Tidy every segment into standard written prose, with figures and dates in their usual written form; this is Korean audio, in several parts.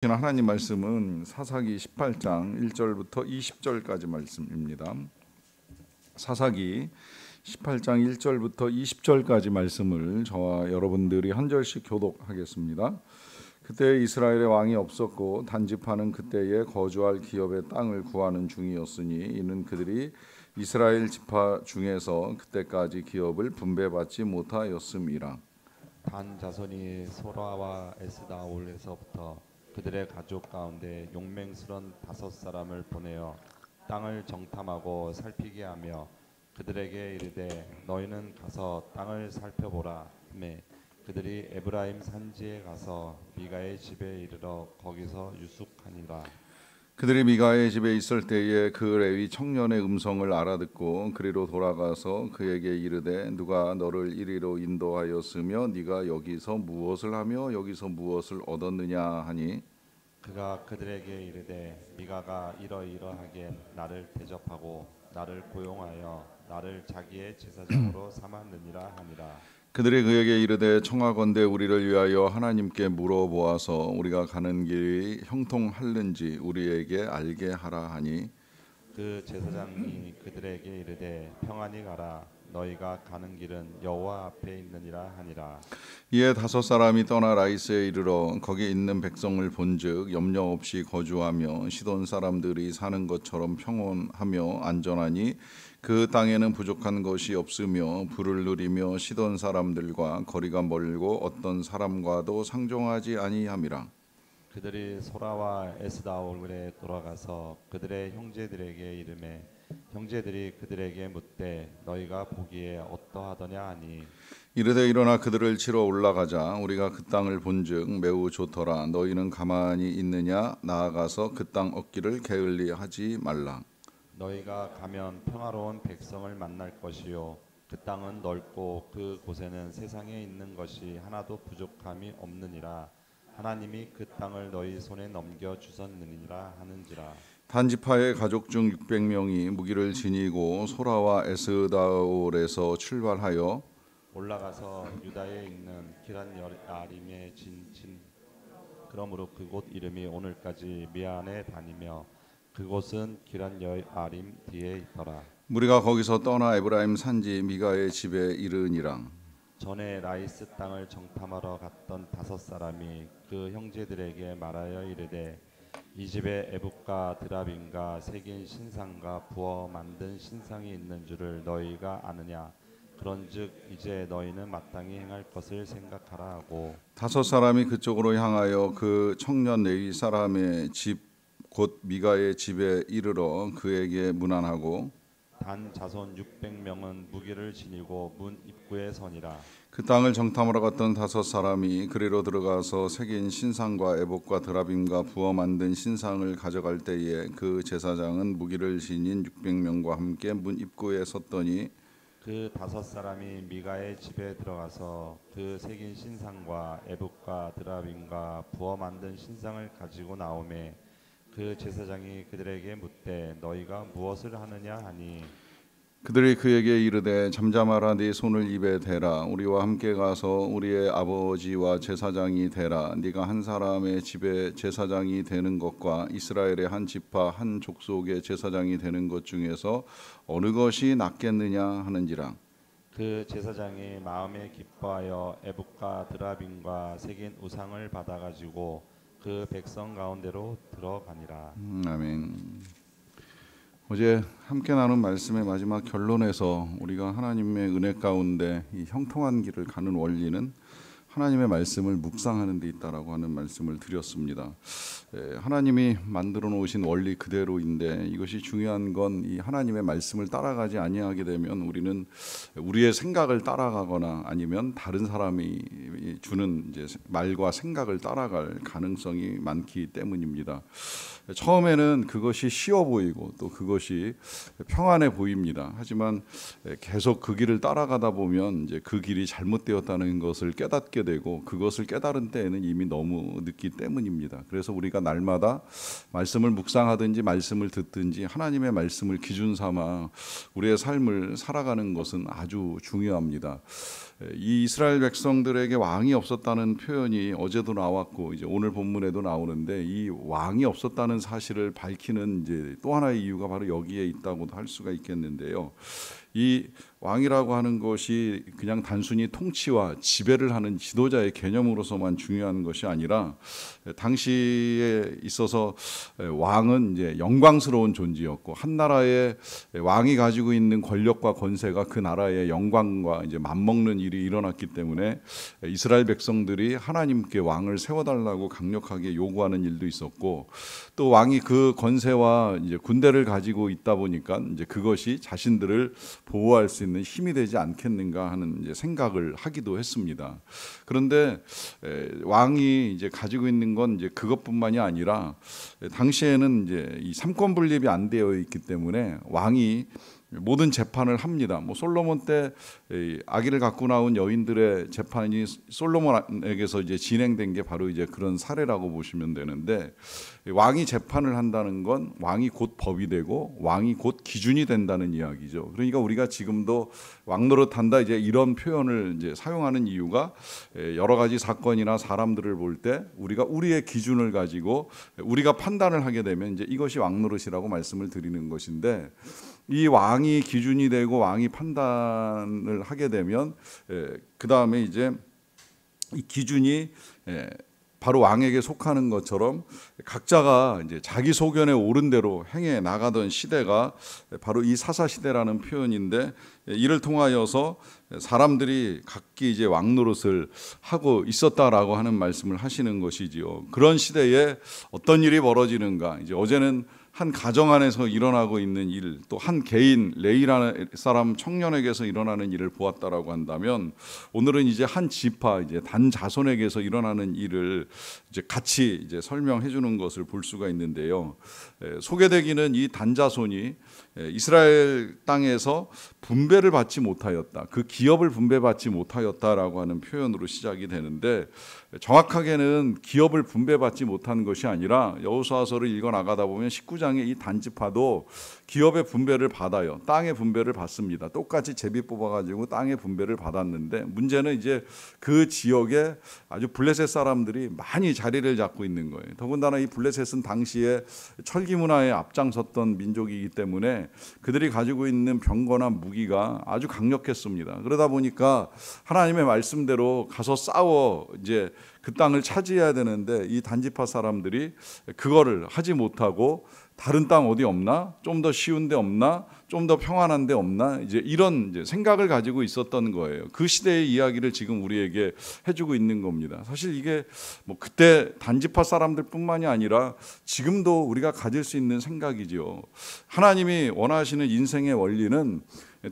하나님 말씀은 사사기 18장 1절부터 20절까지 말씀입니다. 사사기 18장 1절부터 20절까지 말씀을 저와 여러분들이 한 절씩 교독하겠습니다. 그때 이스라엘의 왕이 없었고 단집하는 그때에 거주할 기업의 땅을 구하는 중이었으니 이는 그들이 이스라엘 지파 중에서 그때까지 기업을 분배받지 못하였음이라. 단 자손이 소라와 에스다올에서부터 그들의 가족 가운데 용맹스런 5사람을 보내어 땅을 정탐하고 살피게 하며 그들에게 이르되 너희는 가서 땅을 살펴보라 하매 그들이 에브라임 산지에 가서 미가의 집에 이르러 거기서 유숙하니라. 그들이 미가의 집에 있을 때에 그 레위 청년의 음성을 알아듣고 그리로 돌아가서 그에게 이르되 누가 너를 이리로 인도하였으며 네가 여기서 무엇을 하며 여기서 무엇을 얻었느냐 하니 그가 그들에게 이르되 미가가 이러이러하게 나를 대접하고 나를 고용하여 나를 자기의 제사장으로 삼았느니라 하니라. 그들이 그에게 이르되 청하건대 우리를 위하여 하나님께 물어보아서 우리가 가는 길이 형통할는지 우리에게 알게 하라 하니 그 제사장이 그들에게 이르되 평안히 가라 너희가 가는 길은 여호와 앞에 있느니라 하니라. 이에 5사람이 떠나 라이스에 이르러 거기 있는 백성을 본즉 염려 없이 거주하며 시돈 사람들이 사는 것처럼 평온하며 안전하니 그 땅에는 부족한 것이 없으며 불을 누리며 시돈 사람들과 거리가 멀고 어떤 사람과도 상종하지 아니함이라. 그들이 소라와 에스다올에 돌아가서 그들의 형제들에게 이르매 형제들이 그들에게 묻되 너희가 보기에 어떠하더냐 하니 이르되 일어나 그들을 치러 올라가자. 우리가 그 땅을 본즉 매우 좋더라. 너희는 가만히 있느냐? 나아가서 그 땅 얻기를 게을리하지 말라. 너희가 가면 평화로운 백성을 만날 것이요 그 땅은 넓고 그 곳에는 세상에 있는 것이 하나도 부족함이 없느니라. 하나님이 그 땅을 너희 손에 넘겨 주셨느니라 하는지라. 단지파의 가족 중 600명이 무기를 지니고 소라와 에스다올에서 출발하여 올라가서 유다에 있는 기럇여아림에 진친 그러므로 그곳 이름이 오늘까지 미안에 다니며 그곳은 기럇여아림 뒤에 있더라. 무리가 거기서 떠나 에브라임 산지 미가의 집에 이르니라. 전에 라이스 땅을 정탐하러 갔던 5사람이 그 형제들에게 말하여 이르되 이 집에 에봇과 드라빔과 새긴 신상과 부어 만든 신상이 있는 줄을 너희가 아느냐. 그런즉 이제 너희는 마땅히 행할 것을 생각하라 하고 5사람이 그쪽으로 향하여 그 청년 레위 사람의 집 곧 미가의 집에 이르러 그에게 문안하고 단 자손 600명은 무기를 지니고 문 입구에 서니라. 그 땅을 정탐하러 갔던 5사람이 그리로 들어가서 새긴 신상과 에봇과 드라빔과 부어 만든 신상을 가져갈 때에 그 제사장은 무기를 지닌 600명과 함께 문 입구에 섰더니 그 5사람이 미가의 집에 들어가서 그 새긴 신상과 에봇과 드라빔과 부어 만든 신상을 가지고 나오매 그 제사장이 그들에게 묻되 너희가 무엇을 하느냐 하니 그들이 그에게 이르되 잠잠하라. 네 손을 입에 대라. 우리와 함께 가서 우리의 아버지와 제사장이 되라. 네가 한 사람의 집에 제사장이 되는 것과 이스라엘의 한 지파 한 족속의 제사장이 되는 것 중에서 어느 것이 낫겠느냐 하는지라. 그 제사장이 마음에 기뻐하여 에봇과 드라빔과 새긴 우상을 받아가지고 그 백성 가운데로 들어가니라. 아멘. 어제 함께 나눈 말씀의 마지막 결론에서 우리가 하나님의 은혜 가운데 이 형통한 길을 가는 원리는 하나님의 말씀을 묵상하는 데 있다라고 하는 말씀을 드렸습니다. 하나님이 만들어 놓으신 원리 그대로인데 이것이 중요한 건 이 하나님의 말씀을 따라가지 아니하게 되면 우리는 우리의 생각을 따라가거나 아니면 다른 사람이 주는 이제 말과 생각을 따라갈 가능성이 많기 때문입니다. 처음에는 그것이 쉬워 보이고 또 그것이 평안해 보입니다. 하지만 계속 그 길을 따라가다 보면 이제 그 길이 잘못되었다는 것을 깨닫게 깨닫게 되고 그것을 깨달은 때에는 이미 너무 늦기 때문입니다. 그래서 우리가 날마다 말씀을 묵상하든지 말씀을 듣든지 하나님의 말씀을 기준 삼아 우리의 삶을 살아가는 것은 아주 중요합니다. 이 이스라엘 백성들에게 왕이 없었다는 표현이 어제도 나왔고 이제 오늘 본문에도 나오는데, 이 왕이 없었다는 사실을 밝히는 이제 또 하나의 이유가 바로 여기에 있다고도 할 수가 있겠는데요. 이 왕이라고 하는 것이 그냥 단순히 통치와 지배를 하는 지도자의 개념으로서만 중요한 것이 아니라, 당시에 있어서 왕은 이제 영광스러운 존재였고, 한 나라의 왕이 가지고 있는 권력과 권세가 그 나라의 영광과 이제 맞먹는 일이 일어났기 때문에 이스라엘 백성들이 하나님께 왕을 세워달라고 강력하게 요구하는 일도 있었고, 또 왕이 그 권세와 이제 군대를 가지고 있다 보니까 이제 그것이 자신들을 보호할 수 있는 힘이 되지 않겠는가 하는 이제 생각을 하기도 했습니다. 그런데 왕이 이제 가지고 있는 건 이제 그것뿐만이 아니라, 당시에는 이제 이 삼권 분립이 안 되어 있기 때문에 왕이 모든 재판을 합니다. 뭐 솔로몬 때 아기를 갖고 나온 여인들의 재판이 솔로몬에게서 이제 진행된 게 바로 이제 그런 사례라고 보시면 되는데, 왕이 재판을 한다는 건 왕이 곧 법이 되고 왕이 곧 기준이 된다는 이야기죠. 그러니까 우리가 지금도 왕 노릇한다 이제 이런 표현을 이제 사용하는 이유가, 여러 가지 사건이나 사람들을 볼 때 우리가 우리의 기준을 가지고 우리가 판단을 하게 되면 이제 이것이 왕 노릇이라고 말씀을 드리는 것인데, 이 왕이 기준이 되고 왕이 판단을 하게 되면 그 다음에 이제 이 기준이 바로 왕에게 속하는 것처럼 각자가 이제 자기 소견에 옳은 대로 행해 나가던 시대가 바로 이 사사 시대라는 표현인데, 이를 통하여서 사람들이 각기 이제 왕 노릇을 하고 있었다라고 하는 말씀을 하시는 것이지요. 그런 시대에 어떤 일이 벌어지는가? 이제 어제는 한 가정 안에서 일어나고 있는 일, 또 한 개인 레위라는 사람 청년에게서 일어나는 일을 보았다라고 한다면, 오늘은 이제 한 지파, 이제 단 자손에게서 일어나는 일을 이제 같이 이제 설명해 주는 것을 볼 수가 있는데요. 소개되기는 이 단 자손이 이스라엘 땅에서 분배를 받지 못하였다, 그 기업을 분배받지 못하였다라고 하는 표현으로 시작이 되는데, 정확하게는 기업을 분배받지 못한 것이 아니라 여호수아서를 읽어 나가다 보면 19장의 이 단지파도 기업의 분배를 받아요. 땅의 분배를 받습니다. 똑같이 제비 뽑아가지고 땅의 분배를 받았는데, 문제는 이제 그 지역에 아주 블레셋 사람들이 많이 자리를 잡고 있는 거예요. 더군다나 이 블레셋은 당시에 철기 문화에 앞장섰던 민족이기 때문에 그들이 가지고 있는 병거나 무기가 아주 강력했습니다. 그러다 보니까 하나님의 말씀대로 가서 싸워 이제 그 땅을 차지해야 되는데, 이 단지파 사람들이 그거를 하지 못하고 다른 땅 어디 없나? 좀 더 쉬운 데 없나? 좀 더 평안한 데 없나? 이제 이런 이제 생각을 가지고 있었던 거예요. 그 시대의 이야기를 지금 우리에게 해주고 있는 겁니다. 사실 이게 뭐 그때 단지파 사람들뿐만이 아니라 지금도 우리가 가질 수 있는 생각이죠. 하나님이 원하시는 인생의 원리는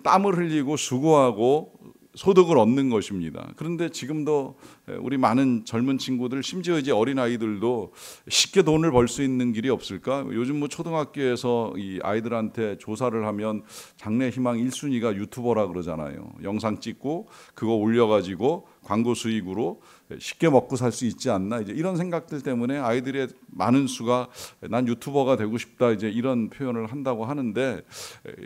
땀을 흘리고 수고하고 소득을 얻는 것입니다. 그런데 지금도 우리 많은 젊은 친구들, 심지어 이제 어린아이들도 쉽게 돈을 벌 수 있는 길이 없을까? 요즘 뭐 초등학교에서 이 아이들한테 조사를 하면 장래 희망 1순위가 유튜버라 그러잖아요. 영상 찍고 그거 올려가지고 광고 수익으로 쉽게 먹고 살 수 있지 않나, 이제 이런 생각들 때문에 아이들의 많은 수가 난 유튜버가 되고 싶다 이제 이런 표현을 한다고 하는데,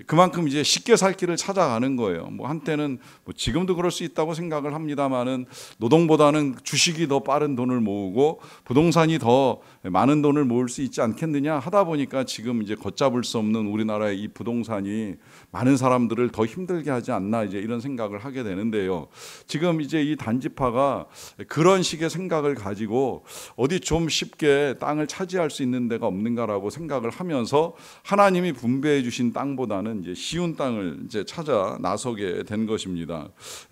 그만큼 이제 쉽게 살 길을 찾아가는 거예요. 뭐 한때는 뭐 지금도 그럴 수 있다고 생각을 합니다만은, 노동보다는 주식이 더 빠른 돈을 모으고 부동산이 더 많은 돈을 모을 수 있지 않겠느냐 하다 보니까 지금 이제 걷잡을 수 없는 우리나라의 이 부동산이 많은 사람들을 더 힘들게 하지 않나, 이제 이런 생각을 하게 되는데요. 지금 이제 이 단지파가 그런 식의 생각을 가지고 어디 좀 쉽게 땅을 차지할 수 있는 데가 없는가라고 생각을 하면서 하나님이 분배해 주신 땅보다는 이제 쉬운 땅을 이제 찾아 나서게 된 것입니다.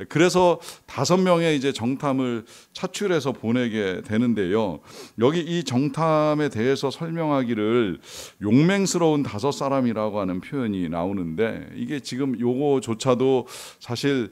그래서 5명의 이제 정탐을 차출해서 보내게 되는데요. 여기 이 정탐에 대해서 설명하기를 용맹스러운 5사람이라고 하는 표현이 나오는데, 이게 지금 요거조차도 사실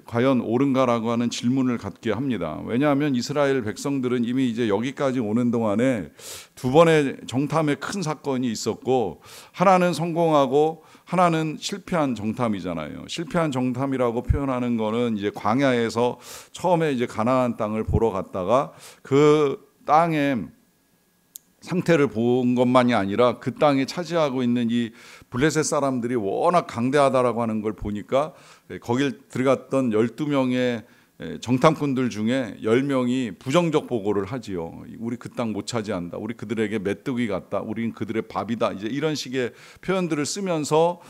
과연 옳은가라고 하는 질문 질문을 갖게 합니다. 왜냐하면 이스라엘 백성들은 이미 이제 여기까지 오는 동안에 두 번의 정탐의 큰 사건이 있었고, 하나는 성공하고 하나는 실패한 정탐이잖아요. 실패한 정탐이라고 표현하는 거는 이제 광야에서 처음에 이제 가나안 땅을 보러 갔다가 그 땅의 상태를 본 것만이 아니라 그 땅에 차지하고 있는 이 블레셋 사람들이 워낙 강대하다라고 하는 걸 보니까 거길 들어갔던 12명의 정탐꾼들 중에 10명이 부정적 보고를 하지요. 우리 그 땅 못 차지한다. 우리 그들에게 메뚜기 같다. 우린 그들의 밥이다. 이제 이런 식의 표현들을 쓰면서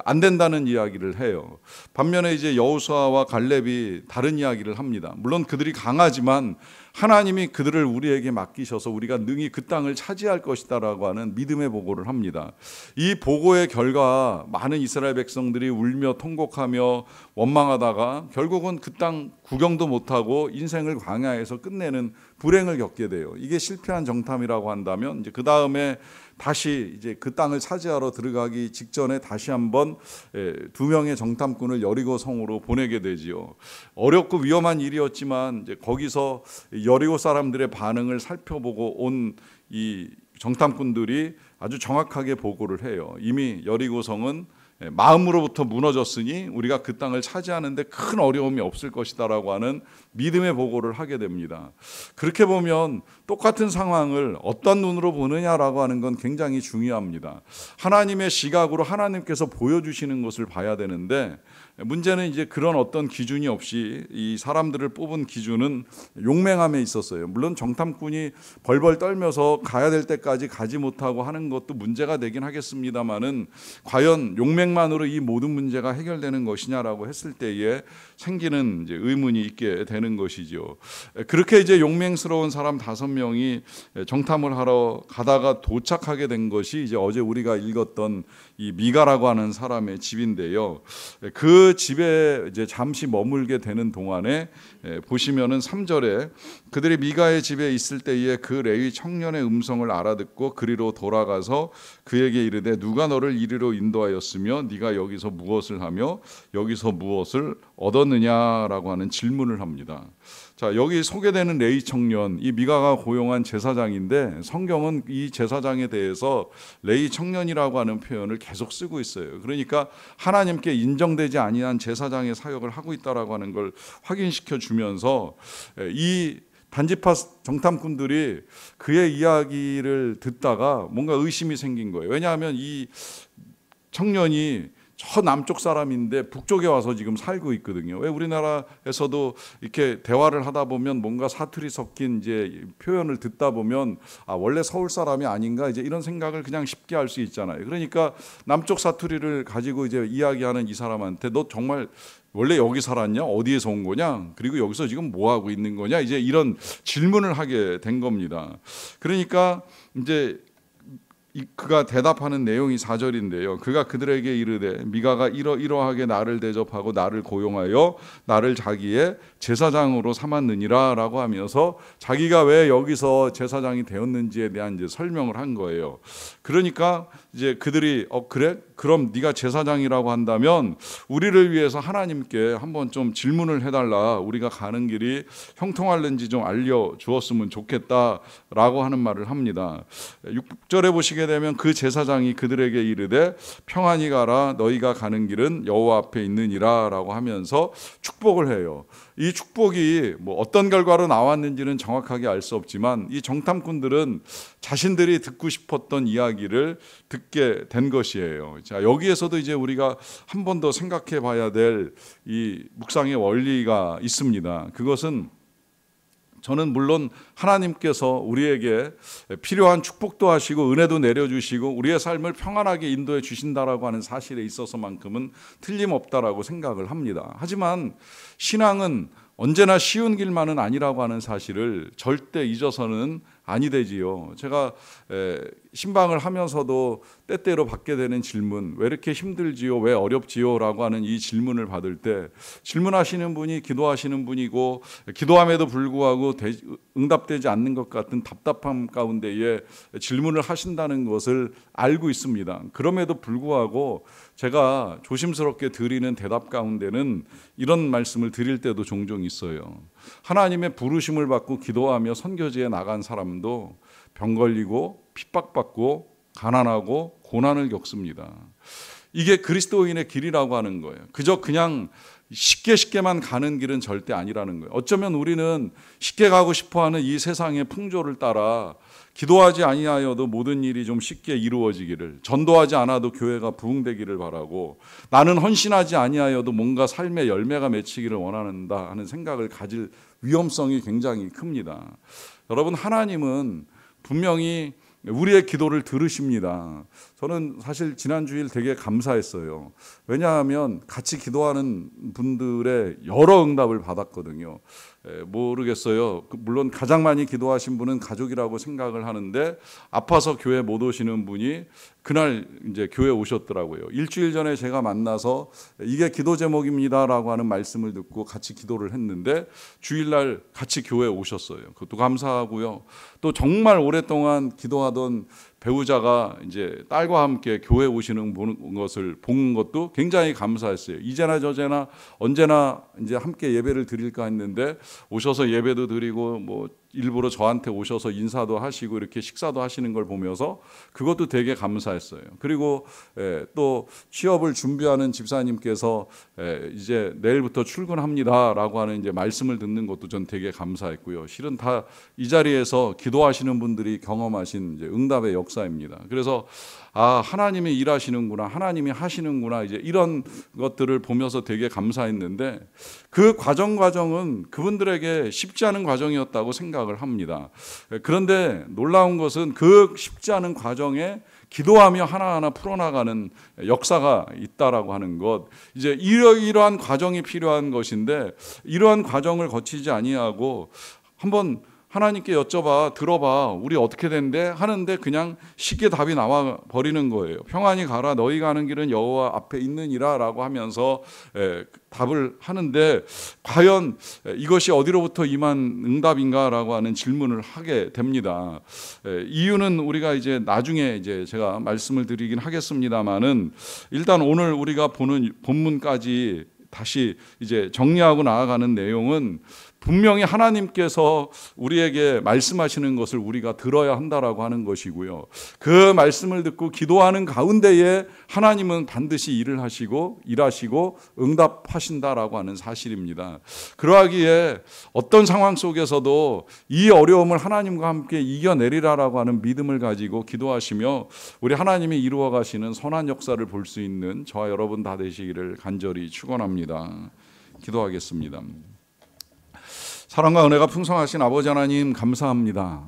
안 된다는 이야기를 해요. 반면에 이제 여호수아와 갈렙이 다른 이야기를 합니다. 물론 그들이 강하지만 하나님이 그들을 우리에게 맡기셔서 우리가 능히 그 땅을 차지할 것이다라고 하는 믿음의 보고를 합니다. 이 보고의 결과 많은 이스라엘 백성들이 울며 통곡하며 원망하다가 결국은 그 땅 구경도 못하고 인생을 광야에서 끝내는 불행을 겪게 돼요. 이게 실패한 정탐이라고 한다면 이제 그 다음에 다시 이제 그 땅을 차지하러 들어가기 직전에 다시 한번 두 명의 정탐꾼을 여리고 성으로 보내게 되지요. 어렵고 위험한 일이었지만 이제 거기서 여리고 사람들의 반응을 살펴보고 온 이 정탐꾼들이 아주 정확하게 보고를 해요. 이미 여리고 성은 마음으로부터 무너졌으니 우리가 그 땅을 차지하는데 큰 어려움이 없을 것이다라고 하는 믿음의 보고를 하게 됩니다. 그렇게 보면 똑같은 상황을 어떤 눈으로 보느냐라고 하는 건 굉장히 중요합니다. 하나님의 시각으로 하나님께서 보여주시는 것을 봐야 되는데, 문제는 이제 그런 어떤 기준이 없이 이 사람들을 뽑은 기준은 용맹함에 있었어요. 물론 정탐꾼이 벌벌 떨면서 가야 될 때까지 가지 못하고 하는 것도 문제가 되긴 하겠습니다만은, 과연 용맹만으로 이 모든 문제가 해결되는 것이냐라고 했을 때에 생기는 이제 의문이 있게 되는 것이죠. 그렇게 이제 용맹스러운 사람 5명이 정탐을 하러 가다가 도착하게 된 것이 이제 어제 우리가 읽었던 이 미가라고 하는 사람의 집인데요. 그 집에 이제 잠시 머물게 되는 동안에 보시면은 3절에 그들이 미가의 집에 있을 때에 그 레위 청년의 음성을 알아듣고 그리로 돌아가서 그에게 이르되 누가 너를 이리로 인도하였으며 네가 여기서 무엇을 하며 여기서 무엇을 얻었느냐라고 하는 질문을 합니다. 자, 여기 소개되는 레위 청년, 이 미가가 고용한 제사장인데 성경은 이 제사장에 대해서 레위 청년이라고 하는 표현을 계속 쓰고 있어요. 그러니까 하나님께 인정되지 아니한 제사장의 사역을 하고 있다라고 하는 걸 확인시켜 주면서 이 단지파 정탐꾼들이 그의 이야기를 듣다가 뭔가 의심이 생긴 거예요. 왜냐하면 이 청년이 저 남쪽 사람인데 북쪽에 와서 지금 살고 있거든요. 왜 우리나라에서도 이렇게 대화를 하다 보면 뭔가 사투리 섞인 이제 표현을 듣다 보면 원래 서울 사람이 아닌가 이제 이런 생각을 그냥 쉽게 할 수 있잖아요. 그러니까 남쪽 사투리를 가지고 이제 이야기하는 이 사람한테 너 정말 원래 여기 살았냐? 어디에서 온 거냐? 그리고 여기서 지금 뭐 하고 있는 거냐? 이제 이런 질문을 하게 된 겁니다. 그러니까 이제 그가 대답하는 내용이 4절인데요. 그가 그들에게 이르되 미가가 이러하게 나를 대접하고 나를 고용하여 나를 자기의 제사장으로 삼았느니라 라고 하면서 자기가 왜 여기서 제사장이 되었는지에 대한 이제 설명을 한 거예요. 그러니까 이제 그들이 그래? 그럼 네가 제사장이라고 한다면 우리를 위해서 하나님께 한번 좀 질문을 해달라. 우리가 가는 길이 형통할는지 좀 알려주었으면 좋겠다라고 하는 말을 합니다. 6절에 보시게 되면 그 제사장이 그들에게 이르되 평안히 가라. 너희가 가는 길은 여호와 앞에 있느니라 라고 하면서 축복을 해요. 이 축복이 뭐 어떤 결과로 나왔는지는 정확하게 알 수 없지만 이 정탐꾼들은 자신들이 듣고 싶었던 이야기를 듣게 된 것이에요. 자, 여기에서도 이제 우리가 한 번 더 생각해 봐야 될 이 묵상의 원리가 있습니다. 그것은 저는 물론 하나님께서 우리에게 필요한 축복도 하시고 은혜도 내려주시고 우리의 삶을 평안하게 인도해 주신다라고 하는 사실에 있어서만큼은 틀림없다라고 생각을 합니다. 하지만 신앙은 언제나 쉬운 길만은 아니라고 하는 사실을 절대 잊어서는 아니 되지요. 제가 신방을 하면서도 때때로 받게 되는 질문, 왜 이렇게 힘들지요? 왜 어렵지요? 라고 하는 이 질문을 받을 때 질문하시는 분이 기도하시는 분이고 기도함에도 불구하고 응답되지 않는 것 같은 답답함 가운데에 질문을 하신다는 것을 알고 있습니다. 그럼에도 불구하고 제가 조심스럽게 드리는 대답 가운데는 이런 말씀을 드릴 때도 종종 있어요. 하나님의 부르심을 받고 기도하며 선교지에 나간 사람도 병 걸리고 핍박받고 가난하고 고난을 겪습니다. 이게 그리스도인의 길이라고 하는 거예요. 그냥 쉽게만 가는 길은 절대 아니라는 거예요. 어쩌면 우리는 쉽게 가고 싶어하는 이 세상의 풍조를 따라 기도하지 아니하여도 모든 일이 좀 쉽게 이루어지기를, 전도하지 않아도 교회가 부흥되기를 바라고, 나는 헌신하지 아니하여도 뭔가 삶의 열매가 맺히기를 원한다 하는 생각을 가질 위험성이 굉장히 큽니다. 여러분, 하나님은 분명히 우리의 기도를 들으십니다. 저는 사실 지난 주일 되게 감사했어요. 왜냐하면 같이 기도하는 분들의 여러 응답을 받았거든요. 모르겠어요. 물론 가장 많이 기도하신 분은 가족이라고 생각을 하는데 아파서 교회 못 오시는 분이 그날 이제 교회 오셨더라고요. 일주일 전에 제가 만나서 이게 기도 제목입니다라고 하는 말씀을 듣고 같이 기도를 했는데 주일날 같이 교회 오셨어요. 그것도 감사하고요. 또 정말 오랫동안 기도하던 배우자가 이제 딸과 함께 교회 오시는 것을 본 것도 굉장히 감사했어요. 이제나 저제나 언제나 이제 함께 예배를 드릴까 했는데 오셔서 예배도 드리고 뭐 일부러 저한테 오셔서 인사도 하시고 이렇게 식사도 하시는 걸 보면서 그것도 되게 감사했어요. 그리고 또 취업을 준비하는 집사님께서 이제 내일부터 출근합니다라고 하는 이제 말씀을 듣는 것도 전 되게 감사했고요. 실은 다 이 자리에서 기도하시는 분들이 경험하신 이제 응답의 역사입니다. 그래서 하나님이 일하시는구나, 하나님이 하시는구나, 이제 이런 것들을 보면서 되게 감사했는데 그 과정은 그분들에게 쉽지 않은 과정이었다고 생각을 합니다. 그런데 놀라운 것은 그 쉽지 않은 과정에 기도하며 하나하나 풀어나가는 역사가 있다라고 하는 것, 이제 이러한 과정이 필요한 것인데 이러한 과정을 거치지 아니하고 한번 하나님께 들어봐, 우리 어떻게 된대? 하는데 그냥 쉽게 답이 나와 버리는 거예요. 평안히 가라, 너희가 가는 길은 여호와 앞에 있느니라 라고 하면서 답을 하는데 과연 이것이 어디로부터 임한 응답인가 라고 하는 질문을 하게 됩니다. 이유는 우리가 이제 나중에 이제 제가 말씀을 드리긴 하겠습니다만은 일단 오늘 우리가 보는 본문까지 다시 이제 정리하고 나아가는 내용은 분명히 하나님께서 우리에게 말씀하시는 것을 우리가 들어야 한다라고 하는 것이고요. 그 말씀을 듣고 기도하는 가운데에 하나님은 반드시 일하시고 응답하신다라고 하는 사실입니다. 그러하기에 어떤 상황 속에서도 이 어려움을 하나님과 함께 이겨내리라라고 하는 믿음을 가지고 기도하시며 우리 하나님이 이루어 가시는 선한 역사를 볼 수 있는 저와 여러분 다 되시기를 간절히 축원합니다. 기도하겠습니다. 사랑과 은혜가 풍성하신 아버지 하나님 감사합니다.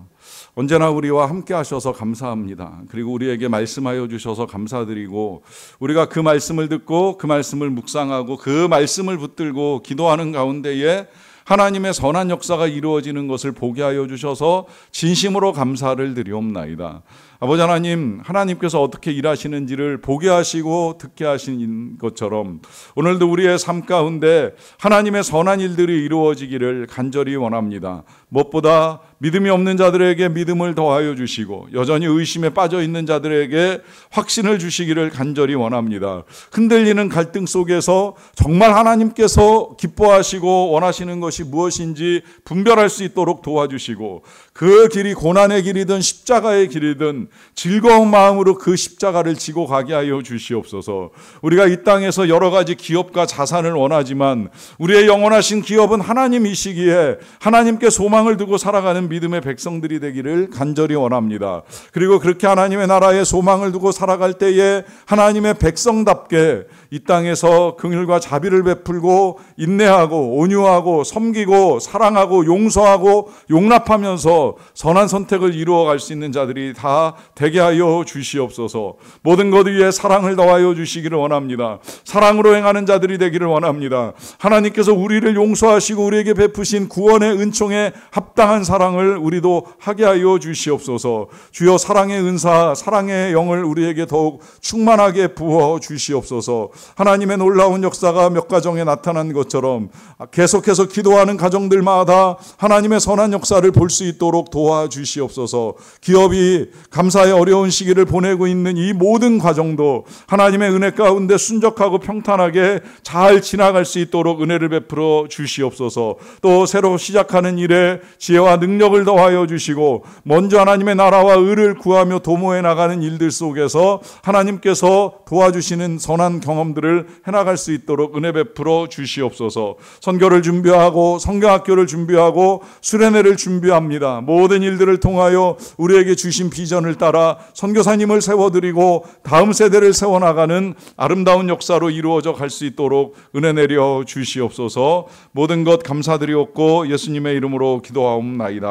언제나 우리와 함께 하셔서 감사합니다. 그리고 우리에게 말씀하여 주셔서 감사드리고 우리가 그 말씀을 듣고 그 말씀을 묵상하고 그 말씀을 붙들고 기도하는 가운데에 하나님의 선한 역사가 이루어지는 것을 보게 하여 주셔서 진심으로 감사를 드리옵나이다. 아버지 하나님, 하나님께서 어떻게 일하시는지를 보게 하시고 듣게 하신 것처럼 오늘도 우리의 삶 가운데 하나님의 선한 일들이 이루어지기를 간절히 원합니다. 무엇보다 믿음이 없는 자들에게 믿음을 더하여 주시고 여전히 의심에 빠져 있는 자들에게 확신을 주시기를 간절히 원합니다. 흔들리는 갈등 속에서 정말 하나님께서 기뻐하시고 원하시는 것이 무엇인지 분별할 수 있도록 도와주시고 그 길이 고난의 길이든 십자가의 길이든 즐거운 마음으로 그 십자가를 지고 가게 하여 주시옵소서. 우리가 이 땅에서 여러 가지 기업과 자산을 원하지만 우리의 영원하신 기업은 하나님이시기에 하나님께 소망을 두고 살아가는 믿음의 백성들이 되기를 간절히 원합니다. 그리고 그렇게 하나님의 나라에 소망을 두고 살아갈 때에 하나님의 백성답게 이 땅에서 긍휼과 자비를 베풀고 인내하고 온유하고 섬기고 사랑하고 용서하고 용납하면서 선한 선택을 이루어갈 수 있는 자들이 다 되게 하여 주시옵소서. 모든 것 위에 사랑을 더하여 주시기를 원합니다. 사랑으로 행하는 자들이 되기를 원합니다. 하나님께서 우리를 용서하시고 우리에게 베푸신 구원의 은총에 합당한 사랑을 우리도 하게 하여 주시옵소서. 주여 사랑의 은사, 사랑의 영을 우리에게 더욱 충만하게 부어 주시옵소서. 하나님의 놀라운 역사가 몇 가정에 나타난 것처럼 계속해서 기도하는 가정들마다 하나님의 선한 역사를 볼 수 있도록 도와주시옵소서. 기업이 감사의 어려운 시기를 보내고 있는 이 모든 과정도 하나님의 은혜 가운데 순적하고 평탄하게 잘 지나갈 수 있도록 은혜를 베풀어 주시옵소서. 또 새로 시작하는 일에 지혜와 능력을 더하여 주시고 먼저 하나님의 나라와 의를 구하며 도모해 나가는 일들 속에서 하나님께서 도와주시는 선한 경험들을 해나갈 수 있도록 은혜 베풀어 주시옵소서. 선교를 준비하고 성경학교를 준비하고 수련회를 준비합니다. 모든 일들을 통하여 우리에게 주신 비전을 따라 선교사님을 세워드리고 다음 세대를 세워나가는 아름다운 역사로 이루어져 갈 수 있도록 은혜 내려 주시옵소서. 모든 것 감사드리옵고 예수님의 이름으로 기도하옵나이다.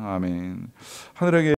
아멘. 하늘에게